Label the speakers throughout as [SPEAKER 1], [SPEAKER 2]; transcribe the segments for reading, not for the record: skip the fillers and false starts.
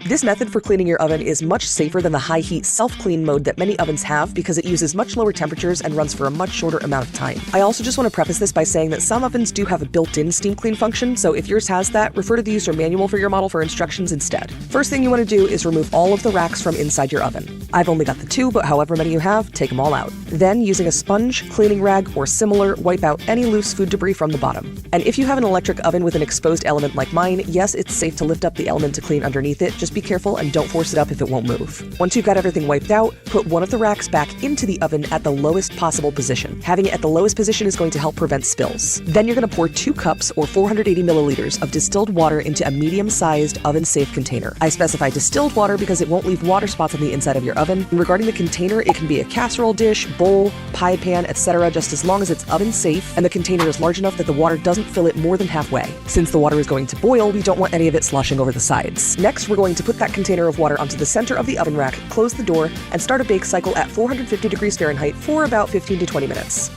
[SPEAKER 1] This method for cleaning your oven is much safer than the high-heat self-clean mode that many ovens have because it uses much lower temperatures and runs for a much shorter amount of time. I also just want to preface this by saying that some ovens do have a built-in steam clean function, so if yours has that, refer to the user manual for your model for instructions instead. First thing you want to do is remove all of the racks from inside your oven. I've only got the 2, but however many you have, take them all out. Then, using a sponge, cleaning rag, or similar, wipe out any loose food debris from the bottom. And if you have an electric oven with an exposed element like mine, yes, it's safe to lift up the element to clean underneath it, just be careful and don't force it up if it won't move. Once you've got everything wiped out, put one of the racks back into the oven at the lowest possible position. Having it at the lowest position is going to help prevent spills. Then you're going to pour 2 cups or 480 milliliters of distilled water into a medium-sized oven-safe container. I specify distilled water because it won't leave water spots on the inside of your oven. And regarding the container, it can be a casserole dish, bowl, pie pan, etc., just as long as it's oven-safe and the container is large enough that the water doesn't fill it more than halfway. Since the water is going to boil, we don't want any of it sloshing over the sides. Next, we're going to put that container of water onto the center of the oven rack, close the door, and start a bake cycle at 450 degrees Fahrenheit for about 15 to 20 minutes.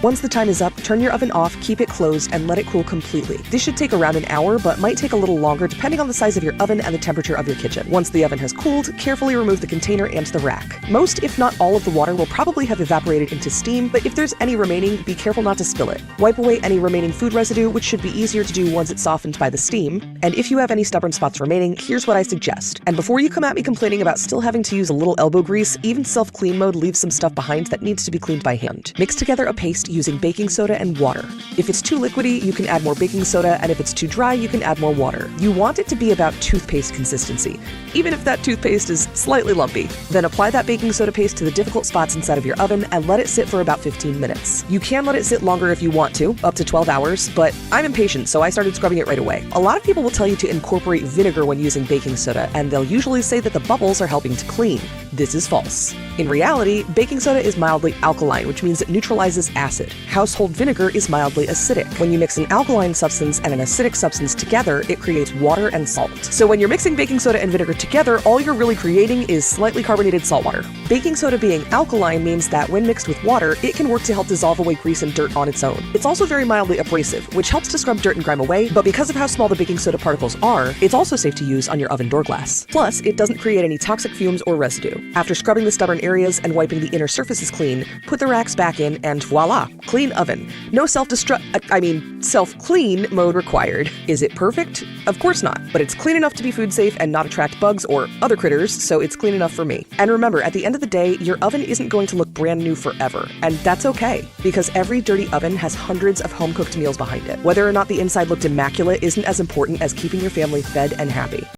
[SPEAKER 1] Once the time is up, turn your oven off, keep it closed, and let it cool completely. This should take around an hour, but might take a little longer depending on the size of your oven and the temperature of your kitchen. Once the oven has cooled, carefully remove the container and the rack. Most, if not all of the water will probably have evaporated into steam, but if there's any remaining, be careful not to spill it. Wipe away any remaining food residue, which should be easier to do once it's softened by the steam. And if you have any stubborn spots remaining, here's what I suggest. And before you come at me complaining about still having to use a little elbow grease, even self-clean mode leaves some stuff behind that needs to be cleaned by hand. Mix together a paste using baking soda and water. If it's too liquidy, you can add more baking soda, and if it's too dry, you can add more water. You want it to be about toothpaste consistency, even if that toothpaste is slightly lumpy. Then apply that baking soda paste to the difficult spots inside of your oven and let it sit for about 15 minutes. You can let it sit longer if you want to, up to 12 hours, but I'm impatient, so I started scrubbing it right away. A lot of people will tell you to incorporate vinegar when using baking soda, and they'll usually say that the bubbles are helping to clean. This is false. In reality, baking soda is mildly alkaline, which means it neutralizes acid. Household vinegar is mildly acidic. When you mix an alkaline substance and an acidic substance together, it creates water and salt. So when you're mixing baking soda and vinegar together, all you're really creating is slightly carbonated salt water. Baking soda being alkaline means that when mixed with water, it can work to help dissolve away grease and dirt on its own. It's also very mildly abrasive, which helps to scrub dirt and grime away, but because of how small the baking soda particles are, it's also safe to use on your oven door glass. Plus, it doesn't create any toxic fumes or residue. After scrubbing the stubborn areas and wiping the inner surfaces clean, put the racks back in and voila, clean oven. No self-clean mode required. Is it perfect? Of course not, but it's clean enough to be food safe and not attract bugs or other critters, so it's clean enough for me. And remember, at the end of the day, your oven isn't going to look brand new forever, and that's okay, because every dirty oven has hundreds of home-cooked meals behind it. Whether or not the inside looked immaculate isn't as important as keeping your family fed and happy.